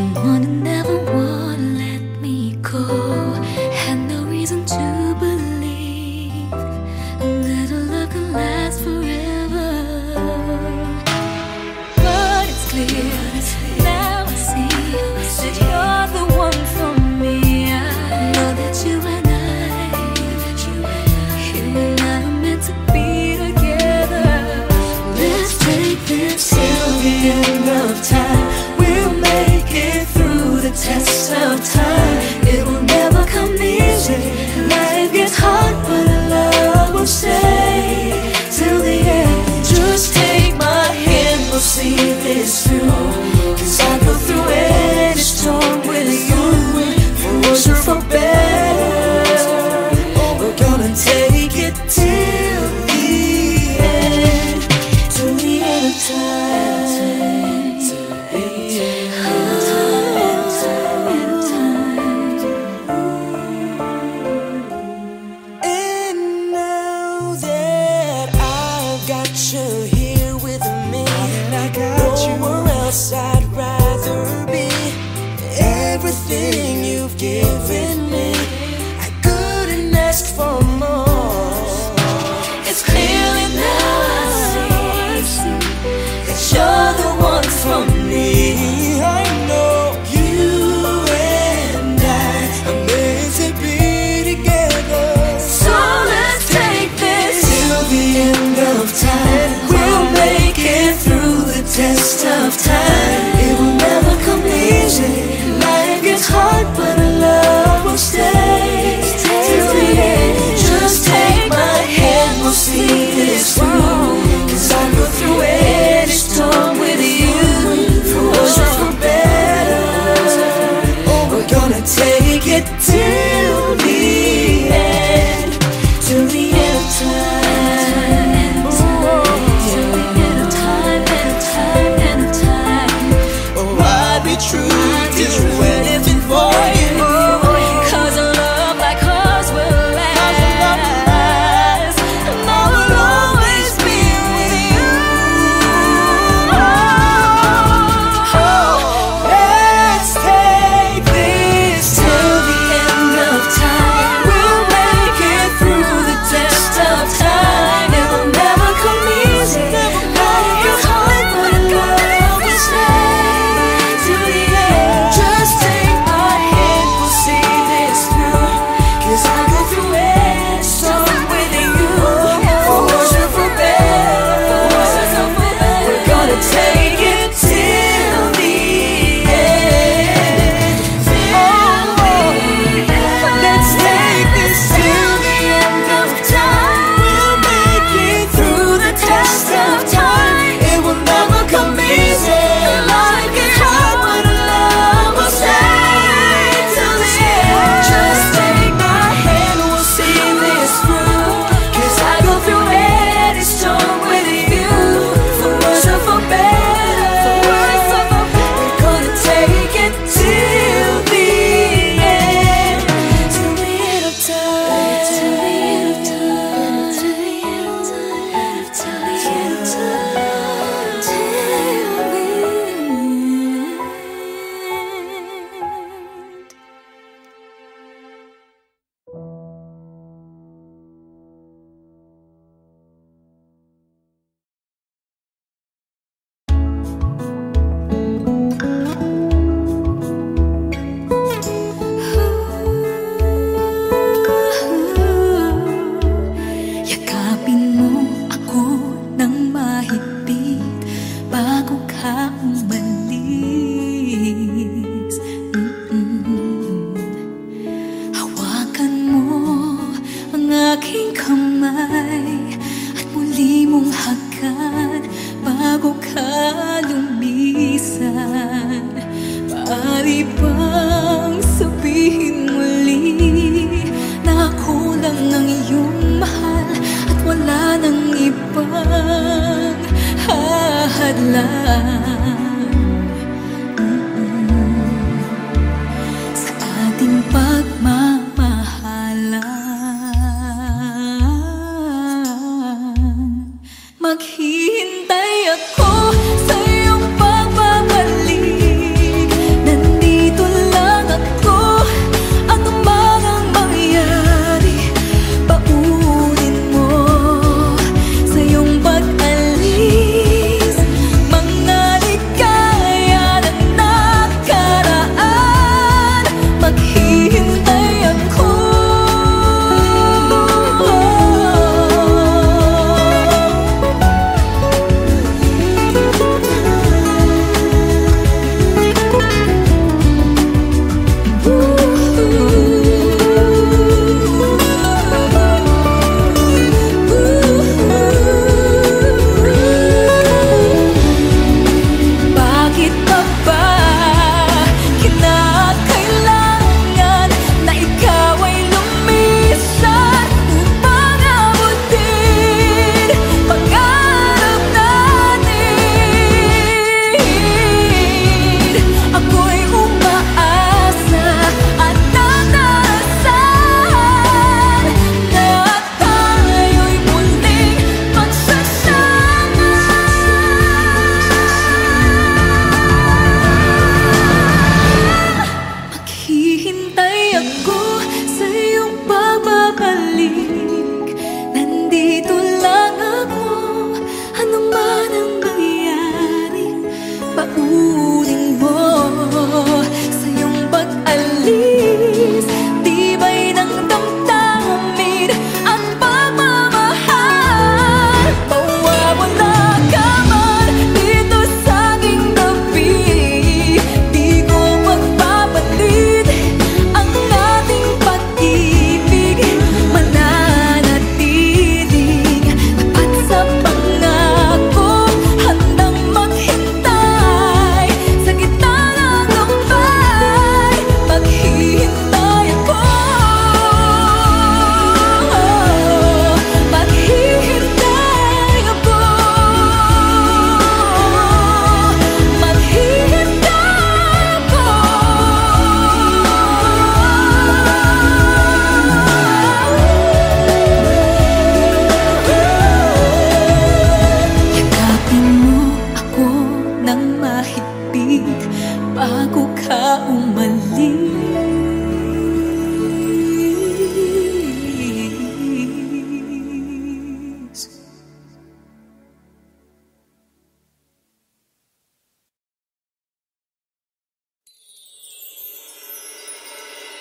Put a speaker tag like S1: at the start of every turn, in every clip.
S1: Someone who never would let me go, had no reason to believe that a love can last forever. But it's clear, now I see that you're the one for me. I know that you and I are meant to be together. Let's take this till the end of time. We'll make it through the test of time. It will never come easy. Life gets hard, but our love will stay till the end. Just take my hand, we'll see this through. 'Cause I go through any storm with you. For worse or for better, we're gonna take it till the end. Till the end of time. I'd rather be everything you've given me. I couldn't ask for more. It's clearly now I see that you're the one for me. I know you and I are meant to be together. So let's take this till the end of time. We'll make it through the test of time. It will never come easy. Life gets hard, but our love will stay till the end. Just take my hand, we'll see this through. 'Cause I go through any storm with you. For worse or for better, we're gonna take it till the end. Till the end of time. True, do anything for you. 'Cause a love like ours will last, and I will always be with you. Let's take this till the end of time. We'll make it through the test of time. It will never come easy. Life is hard, but love will stay. Just take my hand, we'll see this through. 'Cause I go through any storm with you. For worse or for better, we're gonna take it till the end. Let's take this till the end of time. We'll make it through the test of time. It will never come easy. Life gets hard, but love will stay till the end. Just take my hand, we'll see this through. 'Cause I go through any storm with you. For worse or for better, we're gonna take it till the end. Till the end of time. Till the end of time. Till the end of time. Till the end of time. Till the end. Yakapin mo ako ng mahigpit bago ka umalis. Hawakan mo ang aking kamay at muli mong hagan bago ka lumisan. Maaari bang sabihin muli na ako lang ang iyong mahal at wala nang ibang hahadlang sa ating pagmamahalan. Maghihintay ako sa iyong pagbabalik.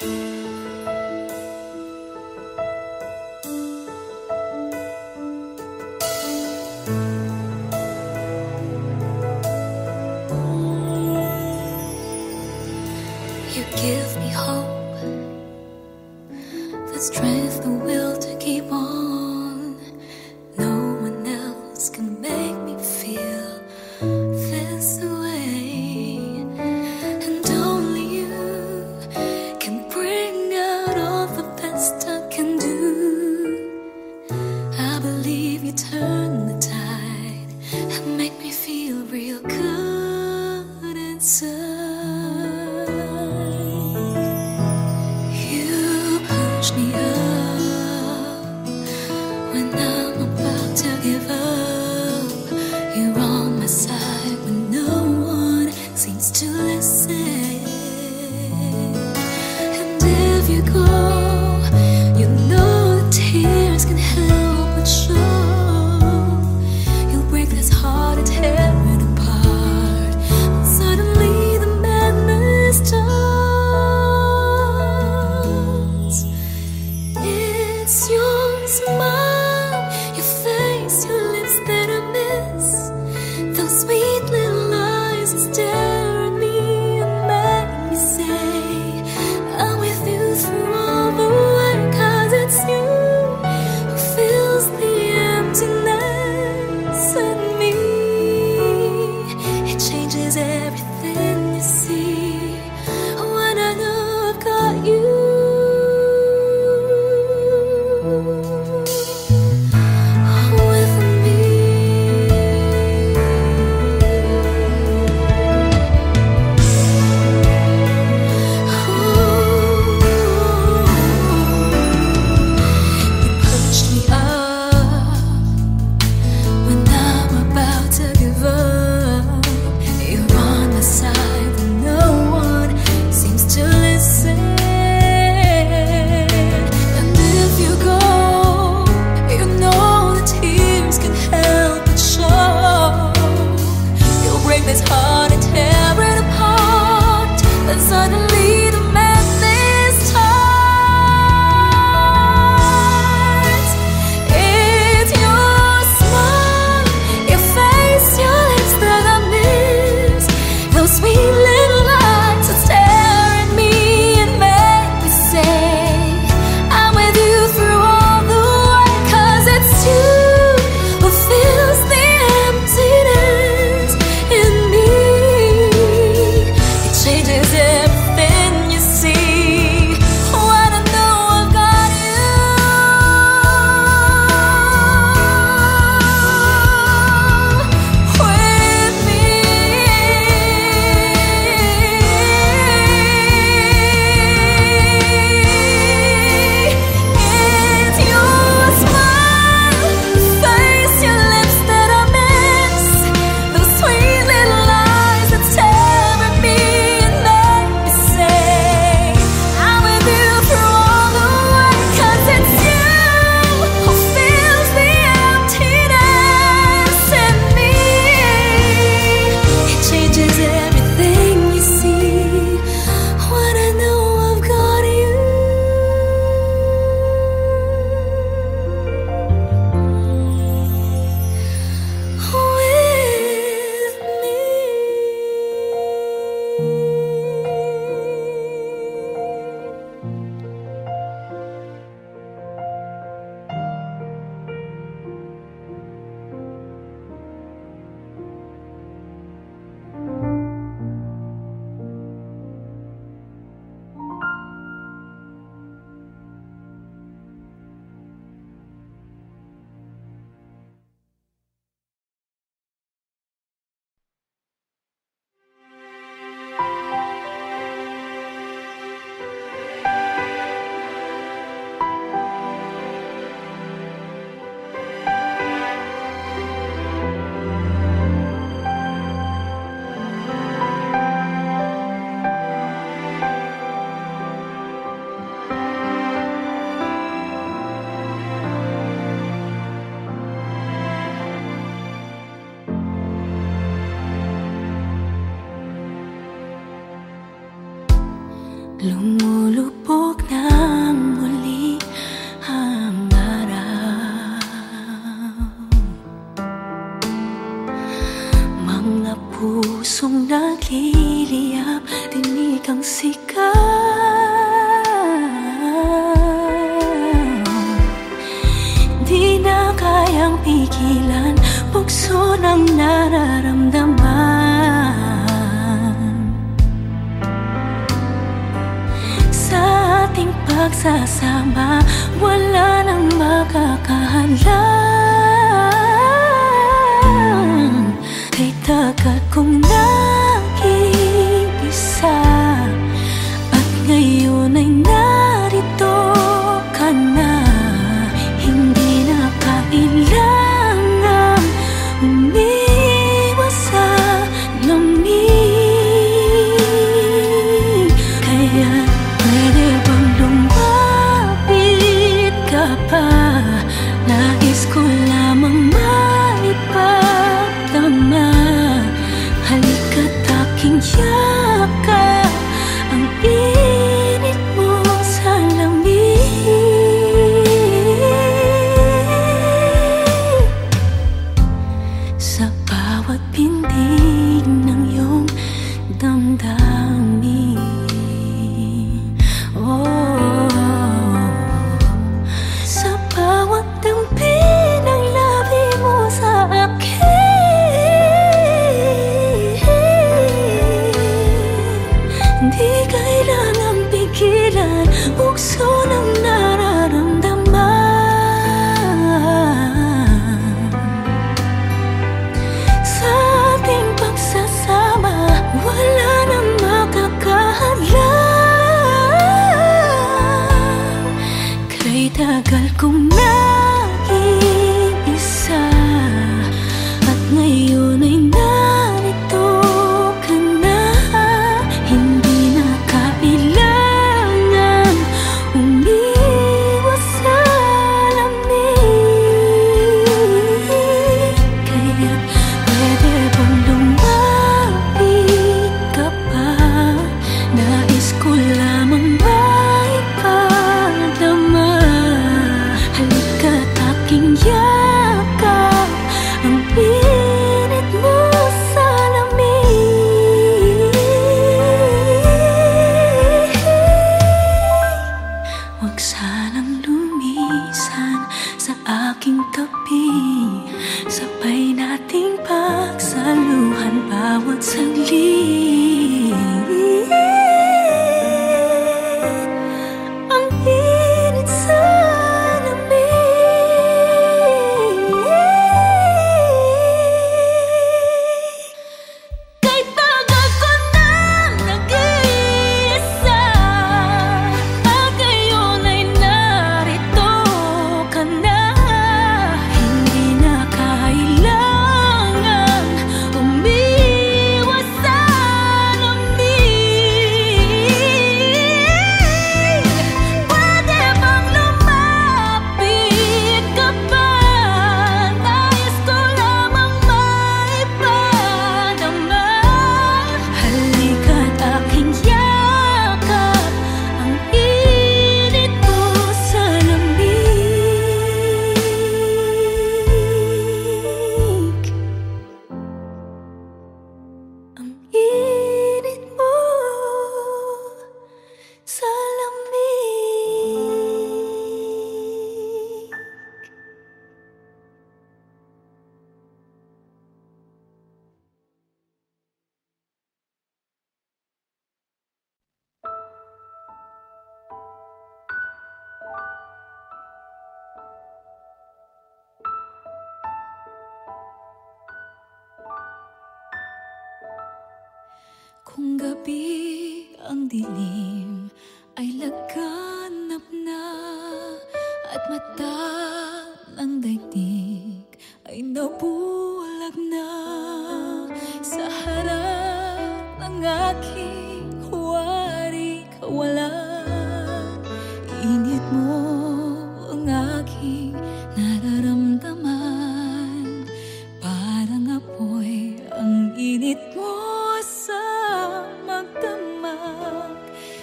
S2: You give me hope, the strength, the will to keep on. No one else can make me feel this way, and only you can bring out all the best I can do. I believe you turn the tide and make me feel real good inside. Me up when I'm about to give up. You're on my side when no one seems to listen. And if you go, you know the tears can help but show. You'll break this heart and tear it apart. And suddenly the madness starts. It's your smile, your face, your lips that I miss. Those sweet little eyes that stare at me and make me say I'm with you through all the way. 'Cause it's you who fills the emptiness in me. It changes everything you see when I know I've got you.
S1: Lumulupot
S2: kang sigaw. Di na kayang pigilan, bugso ng nararamdaman. Sa ating pagsasama, wala nang makakahalang. Kay tagal kong nag-iisa, at ngayon ay narito ka na. Hindi na kailangan umiwas sa lamig. Kaya pwede bang lumapit ka pa? Nais ko lamang maipagdama. Halika't aking yakap, ang init mo sa lamig. Sa bawat pintig ng iyong damdamin, sa bawat dampi ng labi mo sa akin, di kailangang pigilan, bugso ng nararamdaman. Sa ating pagsasama, wala nang makakahalang. Kay tagal kong nag-iisa, at ngayon ay narito ka na. Hindi na kailangan umiwas sa lamig. Kaya pwede bang lumapit ka pa? Nais ko lamang maipagdama. Halika't aking yakap, ang init mo sa lamig. Huwag sanang lumisan sa aking tabi, sabay nating pagsaluhan bawat saglit. Ang init sa lamig. Kay tagal ko nang nag-iisa, at ngayon ay narito ka na. Hindi na kailangan umiwas sa lamig. Pwede bang lumapit ka pa? Nais ko lamang maipagdama. Halika't aking yakap, ang init mo sa lamig. Ang init mo sa lamig. Kung gabi ang dilim ay laganap na, at mata ng daigdig ay nabulag na. Sa harap ng aking huwari kawalan, init mo ang aking nararamdaman. Parang apoy ang init mo sa magdamag.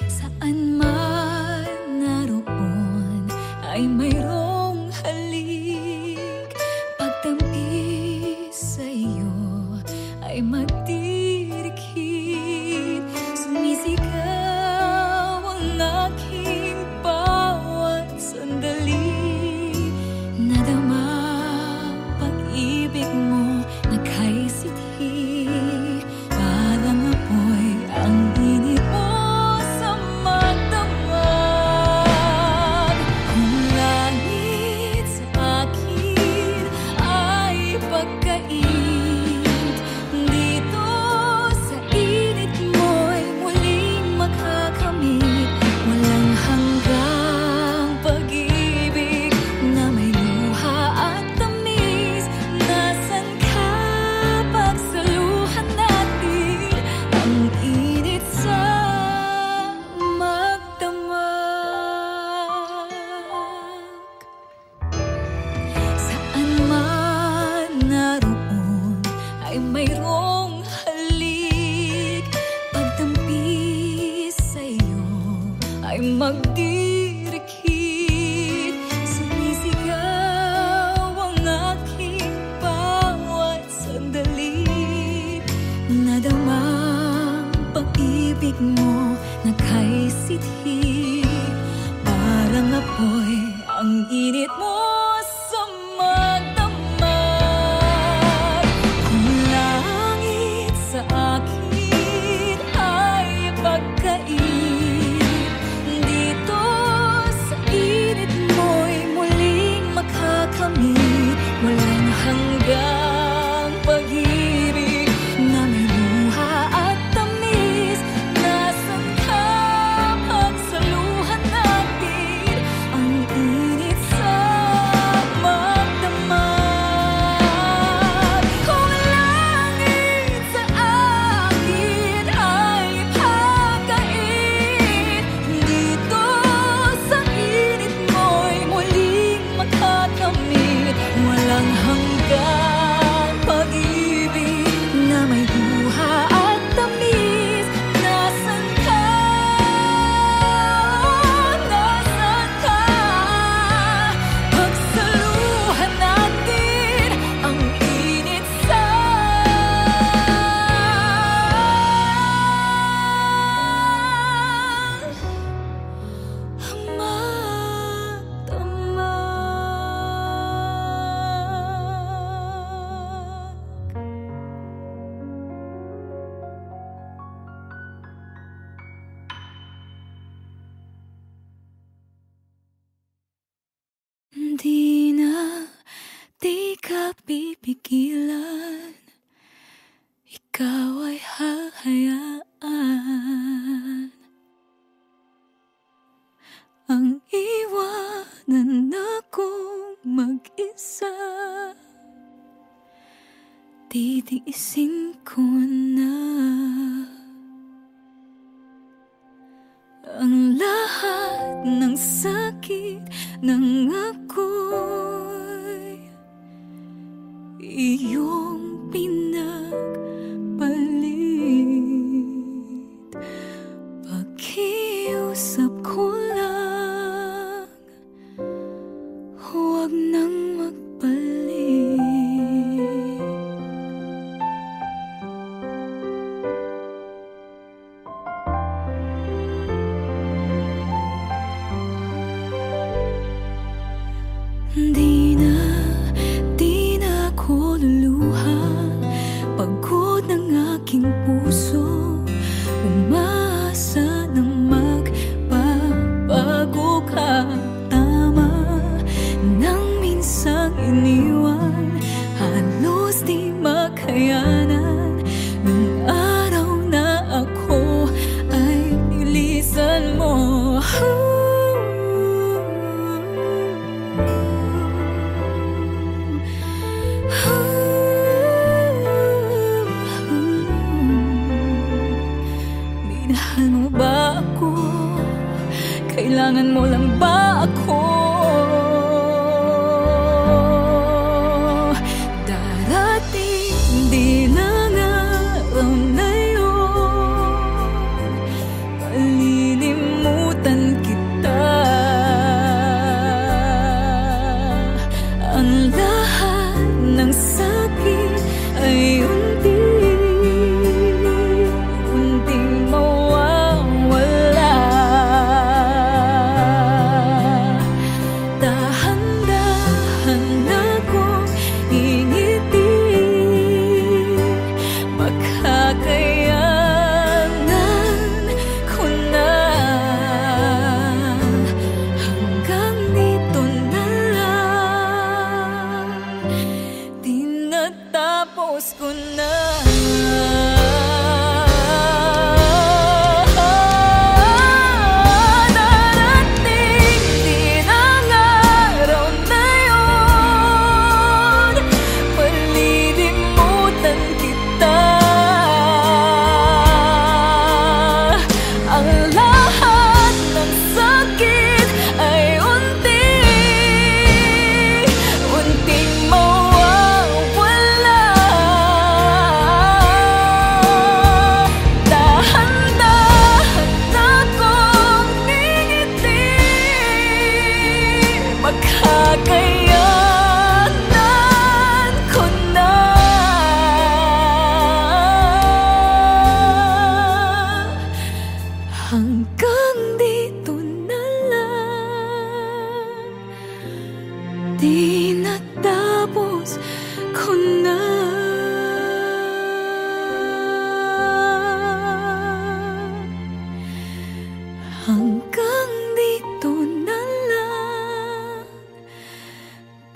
S2: Saan man naroon ay mayroong halik. Pagtampi sa iyo ay magdidikit. Sumisigaw ay magdirikit. Sumisigaw ang aking bawat sandali. Nadamang pag-ibig mo na kay sithi. Parang apoy ang init mo sa magdamag. Kung langit sa akin ay pagkait, dito sa init mo'y muling makakamit. Walang hanggang pag-ibig na may luha at tamis. Nasaan ka pagsaluhan natin ang init sa magdamag. Kung langit sa akin ay pagkait, dito sa init mo'y muling makakamit. Walang hanggang pag-ibig na may luha at tamis. Nasaan ka? Nasaan ka? Pagsaluhan natin ang init sa Di na, di ka pipigilan. Ikaw ay hahayaan ang iwanan akong mag-isa. Titiisin ko na ang lahat ng sakit ng ako'y iyong pinagpalit. Pakiusap ko lang, huwag nang magbalik. Di na ako luluha. Pagod ng aking puso, umaasa ng magbabago ka. Tama nang minsang iniwan, halos di makayanan. Nung araw na ako ay nilisan mo. Minahal mo ba ako? Kailangan mo lang ba ako? Darating din ang araw na yun, malilimutan kita. Ang lahat ng sakit ay unting mawawala. hanggang dito na lang. Di natapos ko na. Hanggang dito na lang.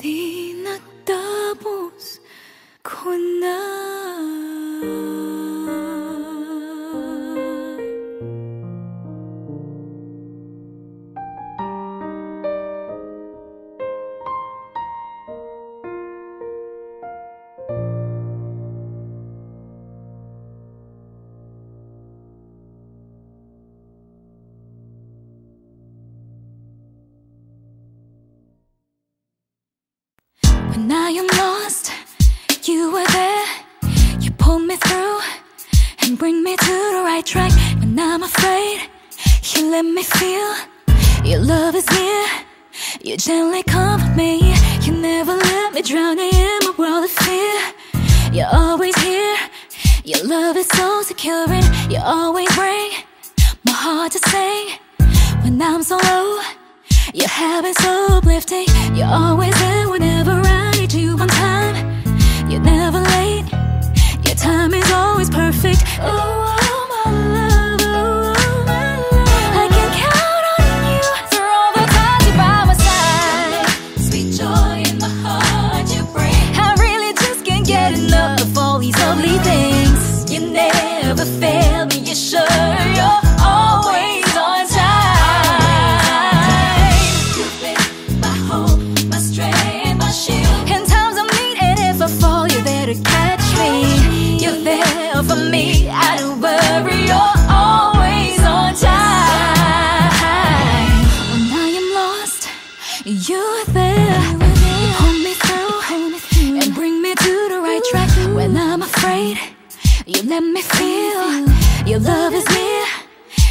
S2: Di natapos ko na. When I am lost, you were there. You pulled me through and bring me to the right track. When I'm afraid, you let me feel your love is near. You gently comfort me. You never let me drown in my world of fear. You're always here. Your love is so secure and you always bring my heart to sing. When I'm so low, your habits so uplifting. You're always there whenever I need you on time. You're never late. Your time is always perfect. Oh, my love, oh, my love. I can count on you through all the times you're by my side. Sweet joy in my heart you bring. I really just can't get enough of all these lovely things. You never fail me, you're sure you're always on time. Catch me, you're there for me. I don't worry, you're always on time. When I am lost, you're there. You pull me through and bring me to the right track. When I'm afraid, you let me feel your love is near.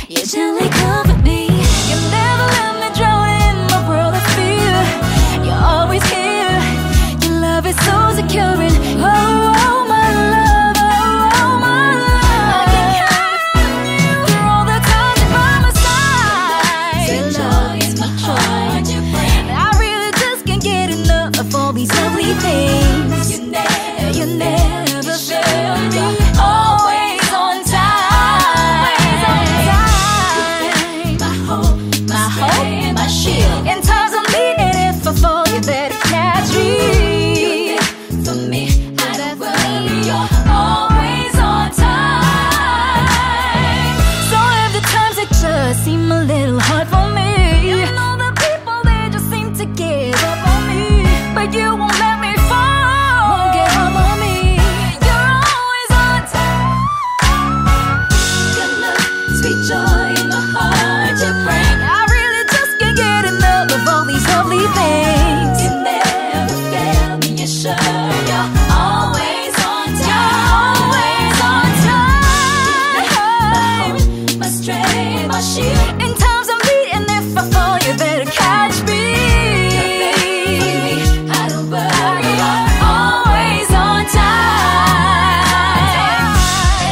S2: You gently comfort me. You never let me drown in my world of fear. You're always here. Your love is so secure and oh, my love, oh, my love. I can count on you through all the times you're by my side. Sweet joy is my heart you bring. I really just can't get enough of all these lovely things. You never fail me. Always on time. My hope, my shield. In times of need, and if I fall, you're there to catch me. For me, I don't worry, you're always on time. So if the times that just seem a little hard for me, you know the people, they just seem to give up on me. But you won't let me fall, won't give up on me. You're always on time. Your love, sweet joy in my heart you bring. I really just can't get enough of all these lovely things. You never fail me, you're sure you're always on time. You're always on time. My strength, my shield. In times of need, and if I fall, you better catch me. I don't worry, you're always on time.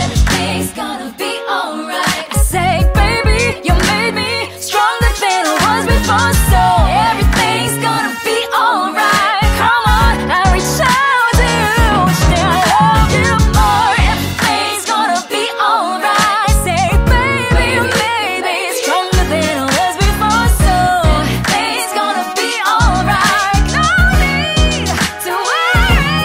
S2: Everything's gonna be alright. I say, baby, you made me stronger than I was before, so everything's gonna be alright. Come on, I reach out to you, still I love you more. Everything's gonna be alright. Say, baby, you made me stronger than I was before, so everything's gonna be alright. No need to worry.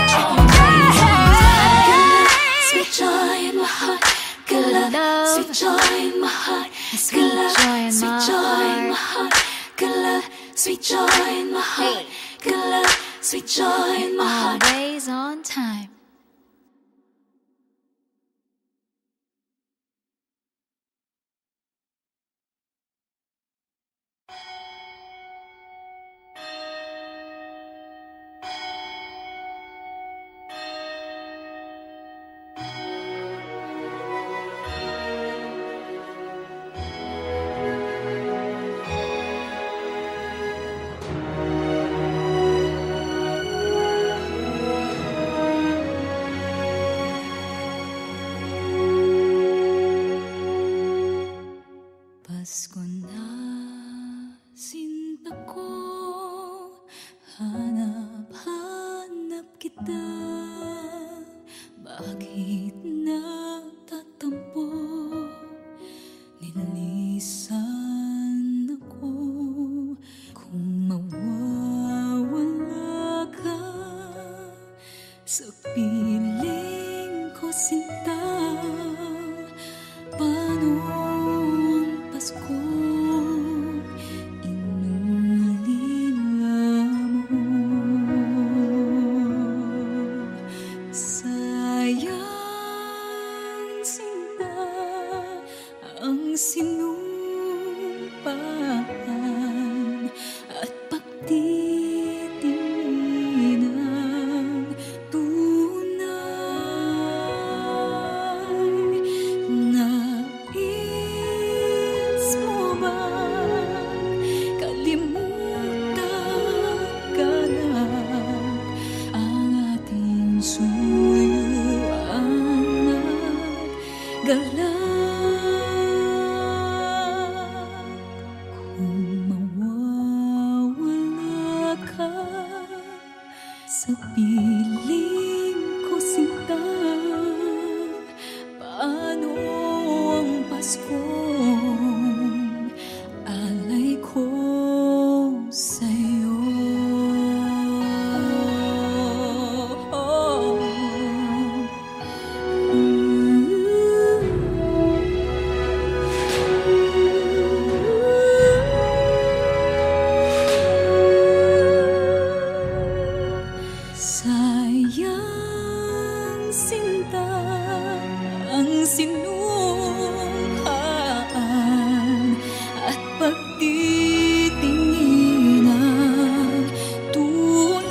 S2: Sweet joy in my heart, good love. Sweet joy in my heart, good love. Sweet joy in my heart, good love. Sweet joy in my heart, good love. Sweet joy in my heart. Always on time. ko na sinta ko, hanap-hanap kita. Bakit nagtatampo? Nililisan ako. Kung mawawala ka sa piling ko, sinta, paano ang Pasko inulila mo? Sayang, sinta, ang sinumpaan at pagtitingin ng tunay. Nais mo bang kalimutan ka na ang ating suyuan naggalak? Kung mawawala ka sa piling ko, sinta, paano ang Paskong alay ko sa'yo? Sayang, sinta, ang sinumpaan at pagtitingin ng tunay.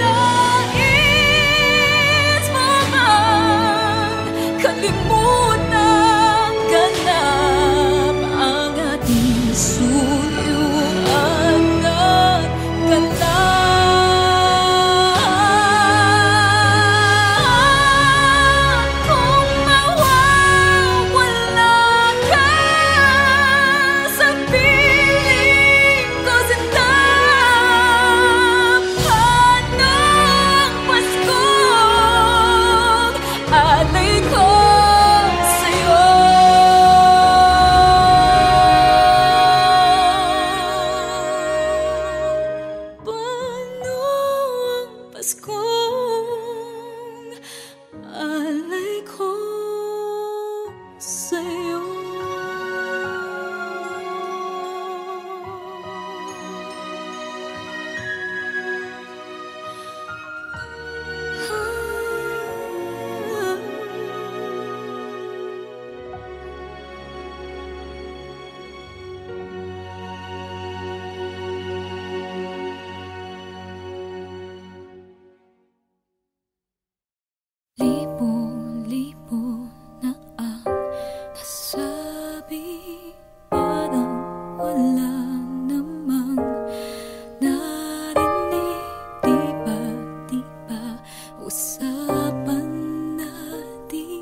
S2: Nais mo bang kalimutan ganap ang ating suyuan ng galak? Kung mawawala ka sa piling ko, sinta, paano ang Paskong alay ko sa'yo? Paano ang Paskong alay ko sa'yo? Libo-libo na ang nasabi, parang wala namang narinig. Di ba usapan natin,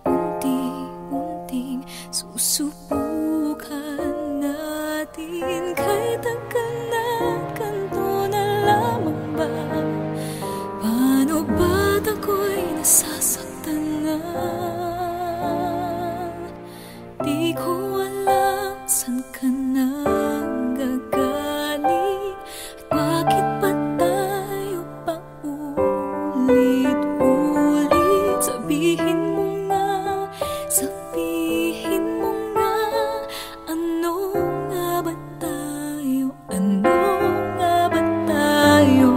S2: unti-unting susubukan natin. Kay tagal na ganito na lamang ba? Paano ba't ako'y nasasaktan na? Di ko alam saan ka nang gagaling at bakit pa tayo pa ulit-ulit. Sabihin mo nga, ano nga ba tayo? Ano nga ba tayo?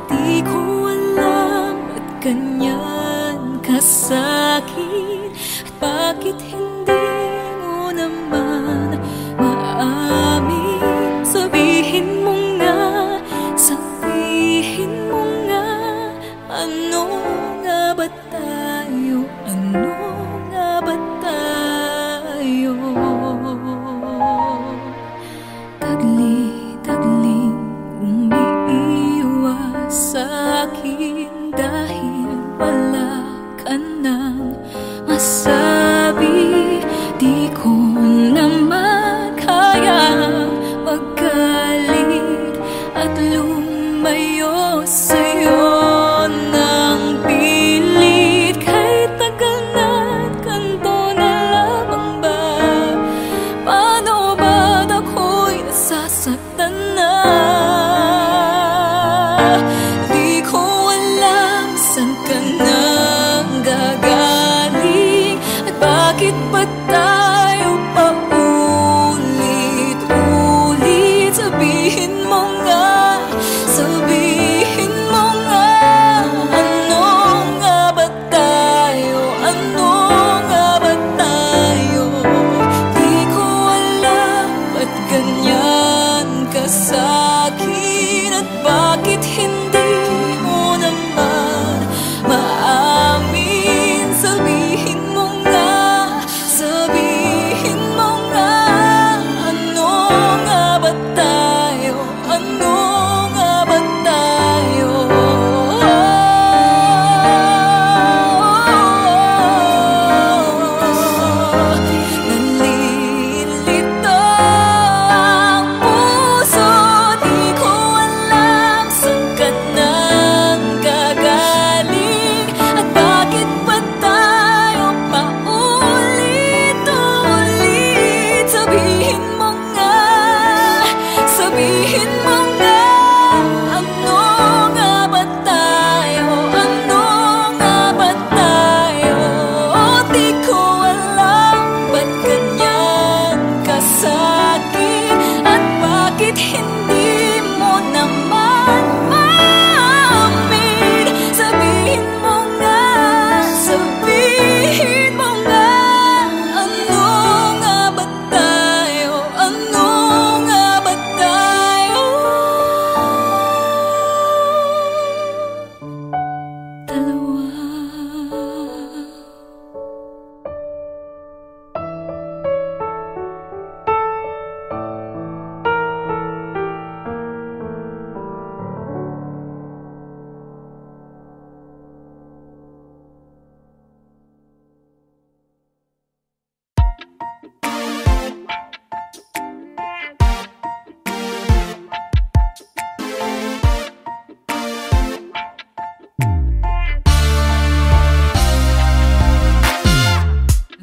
S2: Di ko alam ba't ganyan ka sa'kin at bakit hindi mo naman maamin. Sabihin mo nga, ano nga ba tayo? Ano nga ba tayo? Tagli-tagling umiiwas sa'kin dahil wala ka nang masabi. bakit ba tayo paulit-ulit? Sabihin mo nga, sabihin mo nga, ano nga ba tayo? Ano nga ba tayo? Di ko alam ba't ganyan ka sa'kin, at bakit hindi mo naman maamin. Sabihin mo nga, sabihin mo nga, ano nga ba tayo? Ano nga ba tayo? Nalilito ang puso, di ko alam saan ka nang gagaling, at bakit ba tayo paulit-ulit? Sabihin mo nga, sabihin mo nga, ano nga ba tayo? Ano nga ba tayo? Di ko alam ba't ganyan ka sa'kin, at bakit hindi mo naman maamin. Sabihin mo nga, sabihin mo nga, ano nga ba tayo? Ano nga ba tayo? Dalawa.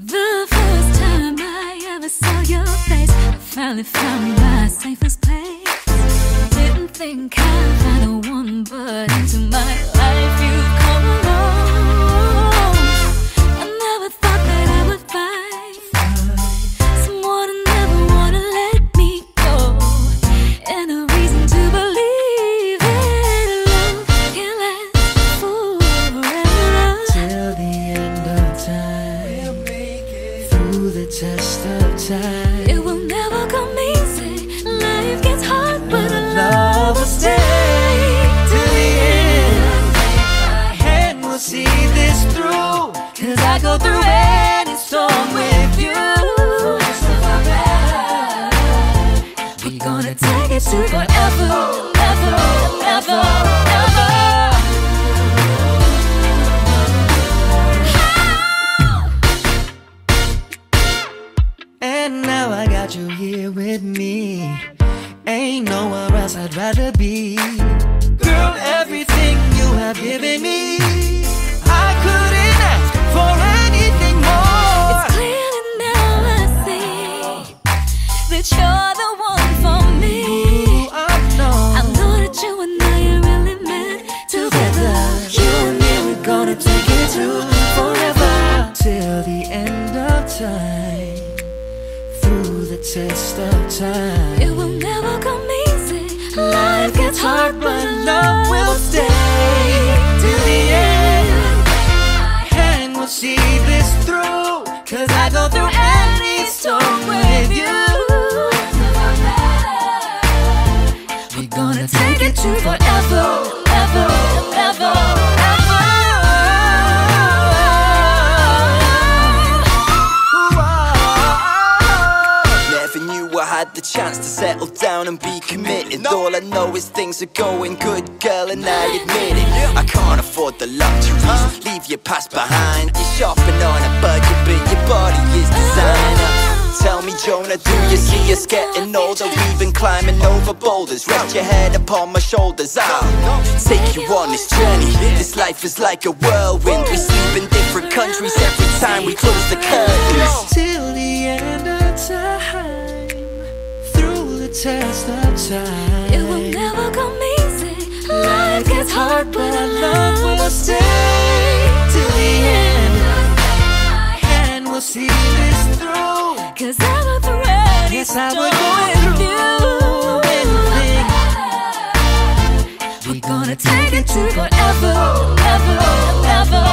S2: The first time I ever saw your face, I finally found my safest place. Didn't think I'd find the one, but into my life you've come along. I never thought that I would find someone who never wanna let me go, and a reason to believe in love can last forever.
S1: Till the end of time, through the test of time,
S2: It will never come easy. Life gets hard, but I love
S1: love will stay till the end. And we'll see this through, 'cause I go through any storm with you.
S2: We're gonna take it to forever, never, never, never.
S1: And now I got you here with me. Ain't nowhere else I'd rather be. Girl, everything you have given me, I couldn't ask for anything more.
S2: It's clear that now I see that you're the one for me.
S1: I know.
S2: I know that you and I are really meant together. You and me, we're gonna take it to forever.
S1: Till the end of time, through the test of time,
S2: It will never come easy. Life gets hard, but
S1: love will stay till the end. And we'll see this through, 'cause I go through any storm with you.
S2: We're gonna take it to forever, ever, ever, ever.
S3: Never knew I had the chance to settle down and be committed. All I know is things are going good, girl, and I admit it. I can't afford the luxuries, leave your past behind. You're shopping on a budget, but your body is designer. Tell me, Jonah, do you see us getting older? We've been climbing over boulders. Rest your head upon my shoulders. I'll take you on this journey. This life is like a whirlwind. We sleep in different countries every time we close the curtains.
S1: Till the end of time, through the test of time,
S2: It will never come easy. Life gets hard, but our love will stay
S1: till the end. And we'll see this through.
S2: 'Cause I love the way
S1: yes, I would go through anything.
S2: We're gonna take it to forever, ever, ever, ever.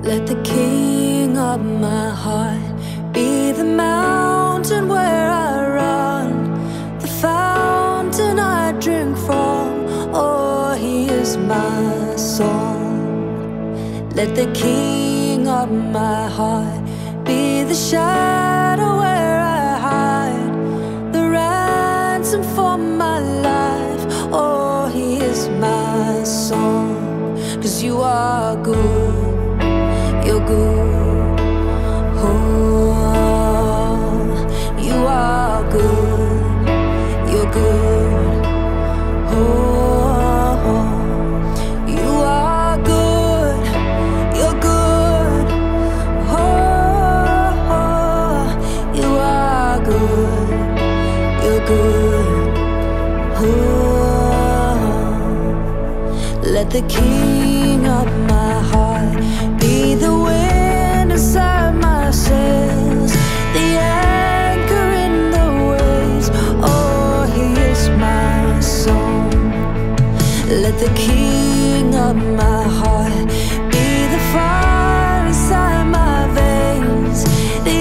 S2: Let the king of my heart be the mountain where I run, the fountain I drink from. Oh, he is my song. Let the king of my heart be the shadow where I hide, the ransom for my life. Oh, he is my song. 'Cause you are good, you're good. Oh, you are good, you're good. Oh, you are good, you're good. Oh, you are good, you're good. Oh, let the king of my heart be the wind inside my sails, the anchor in the waves. Oh, he is my song. Let the king of my heart be the fire inside my veins, the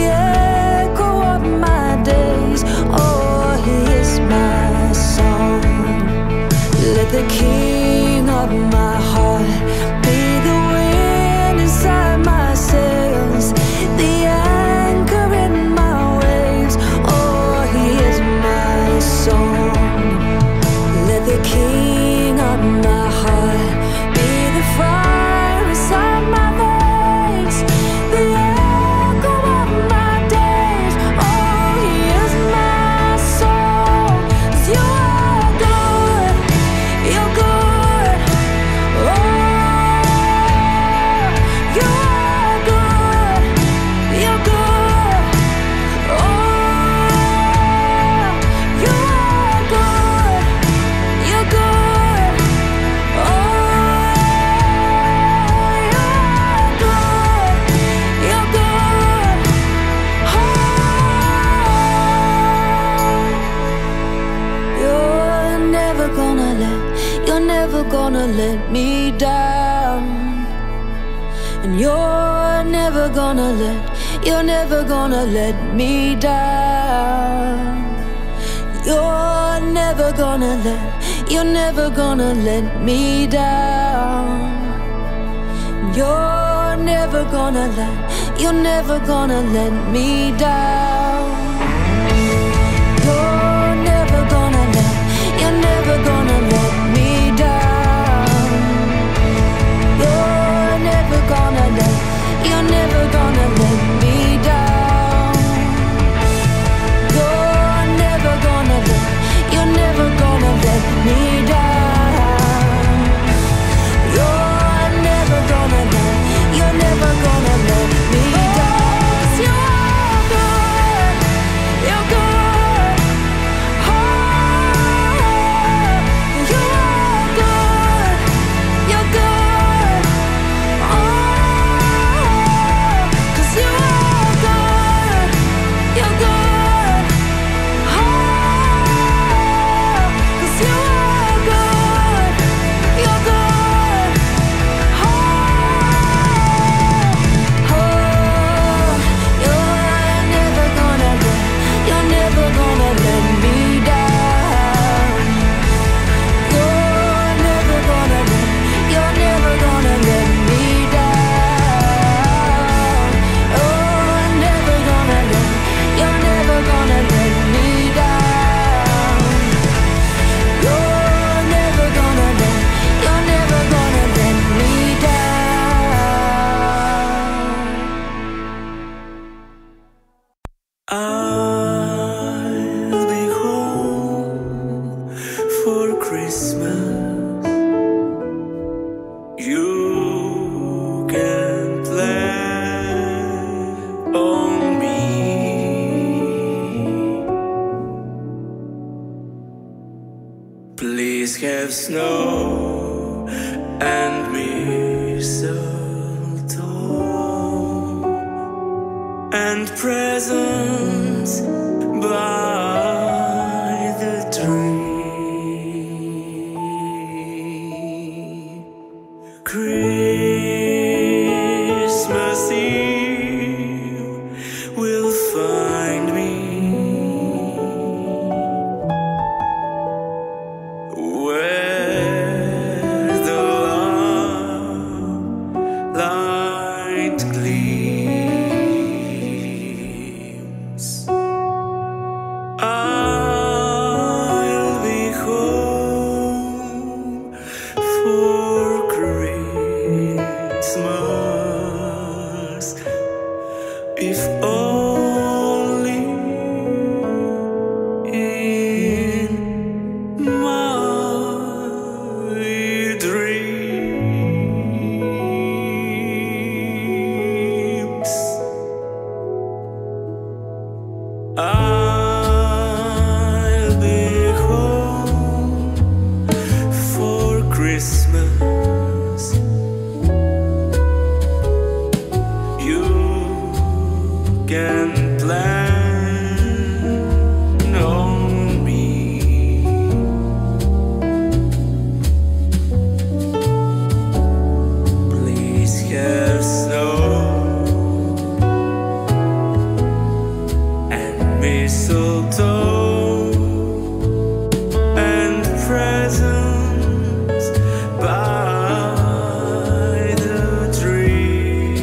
S2: echo of my days. Oh, he is my song. Let the king of my heart be the wind inside my sails, the anchor in my waves. Oh, he is my song. Let the king of my heart be the fire inside my veins, the echo of my days. Oh, he is my song. 'Cause you are good, you're good. Oh, you are good, you're good. Oh, you are good, you're good. Oh, you are good, you're good. Oh, you're never gonna let me down. And you're never gonna let me down. You're never gonna let me down. You're never gonna let me down. You're never gonna let me down. You're never gonna let me down. You're never gonna let me down. You're never gonna let me down. 'Cause you are good, you're good. Oh, you are good, you're good. Oh, 'cause you are good, you're good. Oh, 'cause you are good, you're good. Oh, you're never gonna let me down. You're never gonna let me down. Oh, you're never gonna let me down. You're never gonna let me down.
S1: I'll be home for Christmas. You can plan on me. Please have snow and mistletoe and presents by the tree. Christmas
S4: mistletoe and presents by the tree.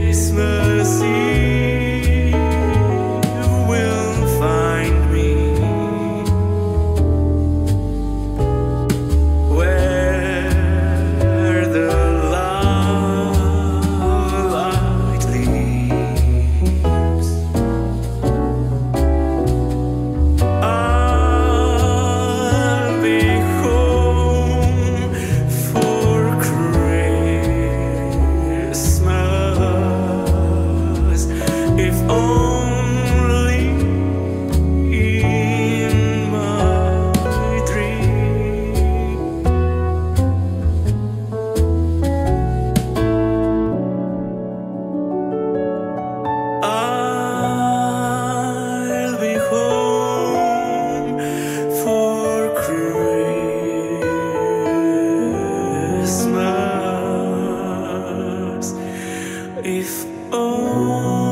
S4: Christmas Eve will find me where the love light leaves. I'll be home for Christmas, if only in my dream. I'll be home for Christmas, if only